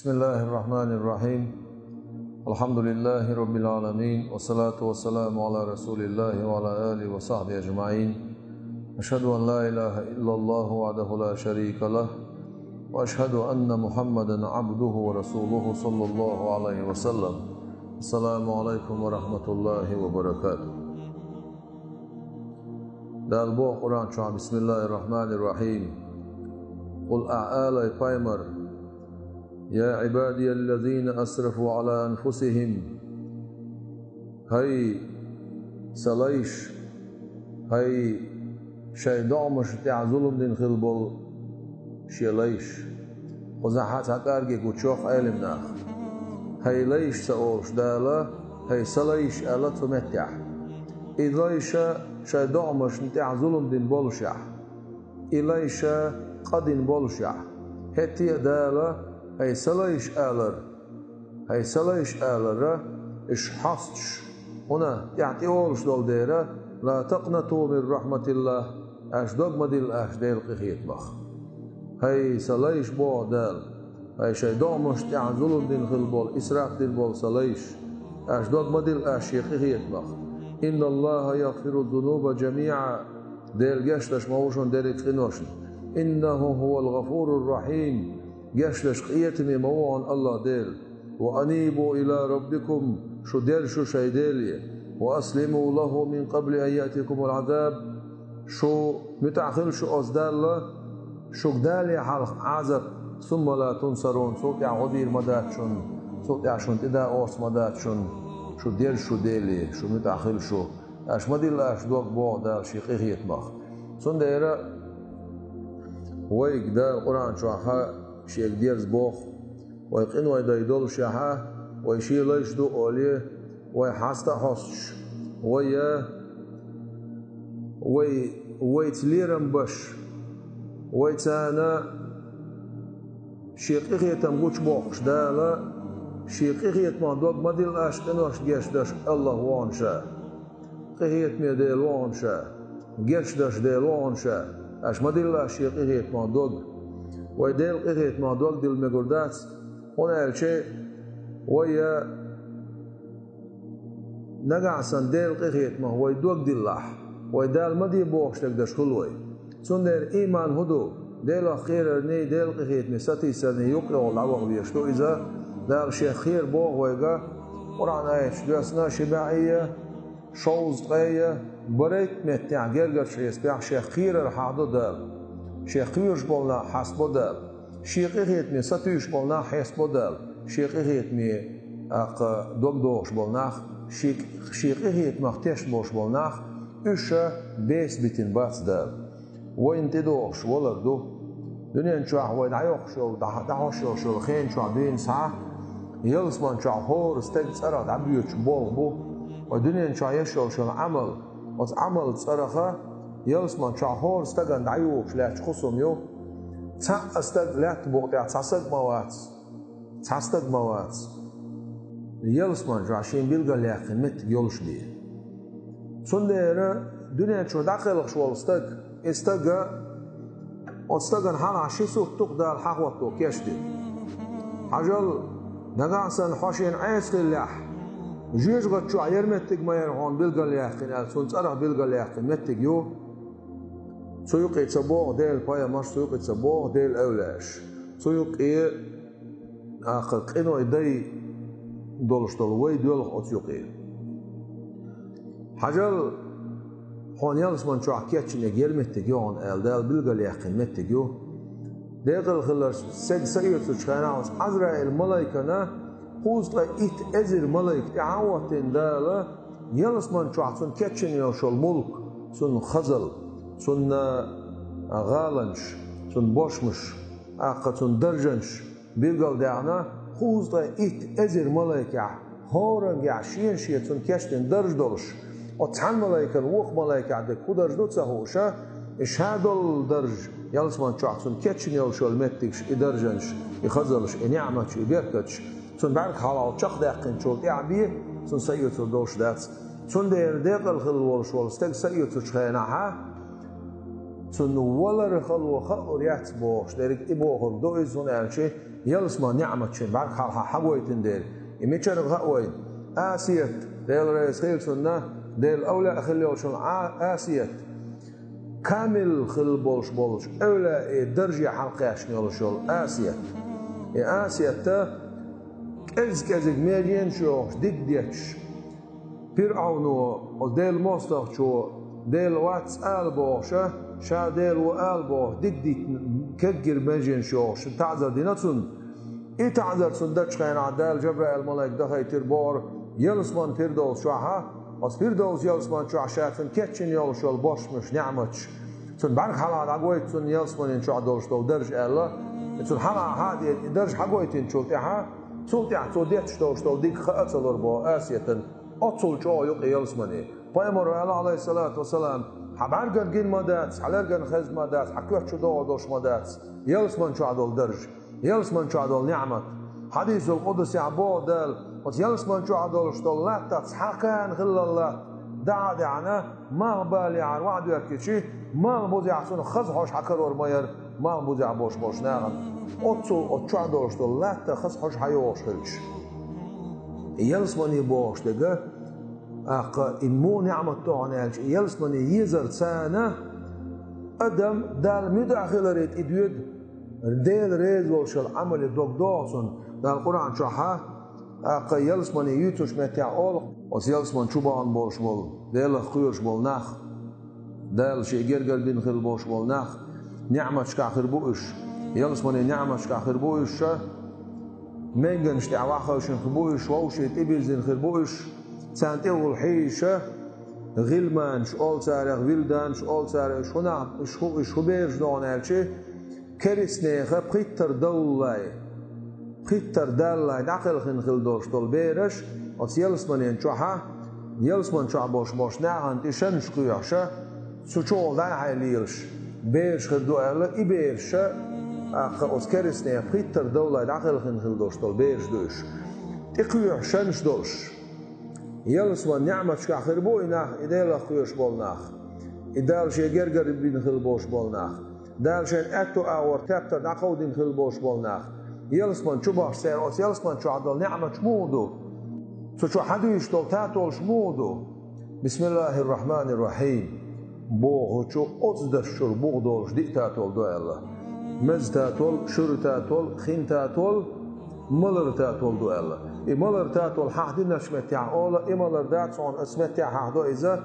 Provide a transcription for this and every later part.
بسم الله الرحمن الرحيم. الحمد لله رب العالمين، والصلاة والسلام على رسول الله وعلى آله وصحبه أجمعين. أشهد أن لا إله إلا الله وحده لا شريك له، وأشهد أن محمدا عبده ورسوله صلى الله عليه وسلم. السلام عليكم ورحمة الله وبركاته. در با قرآن شعب بسم الله الرحمن الرحيم. قل أعالى بايمر يا عبادي الذين أسرفوا على أنفسهم. هاي سلايش هاي شيدامش تعظلم دين خلبل شيلايش وزحات هكارجي كوتشوخ علم ناخ. هاي ليش سأورش دالا هاي سلايش ألا تمتع إليش شيدامش تعظلم دين بولشع إليش قدين بولشع هتي دالا هاي سلايش آلر إش حصش هنا يعطي أولش دول ديرة لا تقنطوا من رحمة الله أش دوغما ديل أش ديل قخيت بخ. هاي سلايش بو دال هاي شيدان مش تعزلون دين خلبول إسراف دين بول سلايش أش دوغما ديل أش يقخيت بخ. إن الله يغفر الذنوب جميعا ديل جشتش موشن ديل خنوشن إنه هو الغفور الرحيم جشتش قيتمي موعن الله ديل. وأنيبوا إلى ربكم شو ديل شو شيديلي وأسلموا له من قبل أن يأتيكم العذاب شو متعخل شو أصدال شو قدالي عذاب ثم لا تنصرون صوت عودير مداتشون صوت عشان تدا أورس مداتشون شو ديل شو ديلي شو متعخل شو أش مديل أش دوق بو دال شيقية مخ سن ديرا ويك دا القرآن شو ها شيك ديرز بوخ ويقين ويدايدول شها ويشي ليش دو أوليه ويحاستا حصش ويتليرن بش ويتانا شيقية تمغوش بوخش دالا شيقية ما دوغ مدل أشتنوش جيش داش الله وانشا قية ميديل وانشا جيش داش ديل وانشا أش مدل شيقية ما دوغ ويديل قية ما دوغ ديل مقردات هنا الشيء ويا نقعسن ديل قيت ما هو يدوق دلله ويدال مدي بوخش تقدر خلوي سندر إيمان هدو ديل خير ني ديل قيت نساتي سنة يقرأ العوق بيشتو إذا دال شيء خير بوغ ويقا قرآن آيش جاسنا شباعية شوز قية بريك متع جرجر شيء يسبيع شيء خير الحاضر دال شيء خيرش بولنا حسب دال شيقيت مي ساتيش بولنا حسب دال شيقيت مي أق دوغش بولناخ شيقيت مختش بوش بولناخ إيشا بيس بيتين باتس دال وين تدوش ولا دو دنيا نشوح وين عيوخ شو دعوش شو خين شو عبين ساعة يلسمان شو هور استيق سرعة عبيوش بول بو ودنيا نشوح يشو شو عمل وعمل سرعة يلسمان شو هور استيقن دعيوش لاش خصم يو تأستق لا تبغى تأستق موات يلسمان جاشين بيلقى لكن مت يولش دي سنديرة دنيا شو داخل شو استقى حنا شيسو تقدر الحقوة تو كيش دي حجل نقاسن حاشين عيس لله جيش قد شو عير متك ما يرهون بيلقى لكن السنت أره بيلقى لكن متك يو سويق يتصبوه ديل بايا مش سويق يتصبوه ديل أولاش سويق إيه آخر قينو يدي دولش دولوي دولخ أتيوقي حجل حونيال اسمان شو عكيتش نجيل متجيون دال بلغة ليقين متجيو ديقل خلص سيد سجخانا وس عزرا الملايكنا قوز لا إت أزر ملايك تعوتين دالا يلسمان شو عطون كيتشن يوشو الملك سن خزل سن غالنش سن بوشمش آقا سن درجنش بيقال دعنا خوز لا إت أزر ملايكة هورن يعشين شيئتون كشتن درج دولش وتحن ملايكة الوخ ملايكة عدك كودرج دوتسا هوشا إشهادل درج يلسمان شعطون كتشن يلشو المتكش إدرجنش يخزلش إنعمتش إبيركتش سن بعرك حلال شخ داقين شو تعبيه سن سيوتو دوش دات سن دير ديقل خلوالش والستك سيوتو شخيناها سن ولا رخل وخل ريات بوش ديرك إبوه دو إزون ألشي يلسما نعمة شن بعد خالها حقويتن دير إميشان غقوي آسيت ديل رئيس خيل سنة ديل أولى أخليه شن آسيت كامل خل بولش أولى درجة حلقاش نيولشول آسيت آسيت تا كزك ميجين شو ديك ديتش فرعونو ديل موستر شو ديل واتس ألبوشة شا ديل وألبو ديك كجر ميجين شو تعذر ديناتون تعذر سندش خين عدال جبرائيل ملاك دخي تربور يلسمان فردوس شوها بس فردوس يلسمان شو عشافن كتشن يلشو البوش مش نعمتش سن بارك حلا عقويت سن يلسمان شو عدولش تو درج الله سن حلا هادي درج حقويتين شو تها سلطع صديت شو ديك خاطر بو آسيتن أتصل شو يق يلسماني بيمر عليه الصلاة والسلام حبارجن جين مدات حلرجن خز مدات حكوت شو دوش مدات يلسمان شو عدول درج يلسمان شو عدول نعمة حديث القدس يعبو دال بس يلسمان شو عدول شو لا تسحقان خل الله دعنا ما بالي عن وعد يكشي ما بوزع سن خزحوش حكرور ماير ما بوزع بوش ناغن أتصل عدول شو لا تخزحوش حيوش خلش يلسماني بوش دقه إنمو نعمة تعنالش يلسماني يزر سانة أدم دال مداخل ريت إدويد ديل ريز والشل عمل دوك دوسون دال القرآن شحا يلسماني يوتوش متاع أول وس يلسمان شبان بوش بول ديل خيوش بول ناخ دال شي جرجر بين خل بوش بول ناخ نعمة شكا خربوش يلسماني نعمة شكا خربوش منجن شتاع واخوشن خربوش ووشي تبيزن خربوش سانت اول حيشه غلمان شول سارغ ويلدان شول سارغ شونا شو بيرج دونالشي كريسنيخه بريتر دولاي بريتر دالاي داخل خل دوش دول بيرش اس يلسمانين شوها يلسمان شو boş ناهن تشن شقياشه سوچول دا هايليرش بيرش خدو الا ايبيرشه اس كريسنيه بريتر دولاي داخل خل دوش دول بيرج دوش تقيو شنش دوش يلسمان نعمة شكا خربويناخ إدال خيوش بولناخ إدال شي جرجر بين خلبوش بولناخ دال شي أتو أور تابتر ناخودين خلبوش بولناخ يلسمان شو باش سير أس يلسمان شو عدل نعمة شمودو شو حدوش دول تاتول شمودو بسم الله الرحمن الرحيم بوغو شو أصدشر بوغدولش دي تاتول دو الله مز تاتول شر تاتول خين تاتول ملر تاتول دو الله إمالر تاتول حدين نشمتع أولا إمالر داتون اسمتع حدو إذا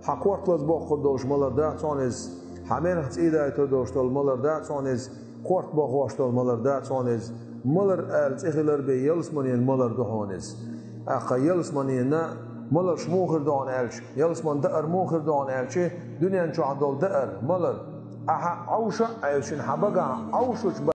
حقوق لزبو خدوش مالر داتون إز همين هت إيدا يتدوش تول مالر داتون إز قرط بخواش تول مالر داتون إز مالر ألت إخلر بي يلسمانين مالر دهون إز أقا يلسمانين نا مالر شموخر دون ألش يلسمان دقر موخر دون ألش دنيا نشو عدول دقر مالر أها عوشا أيوشين حبقا عوشوش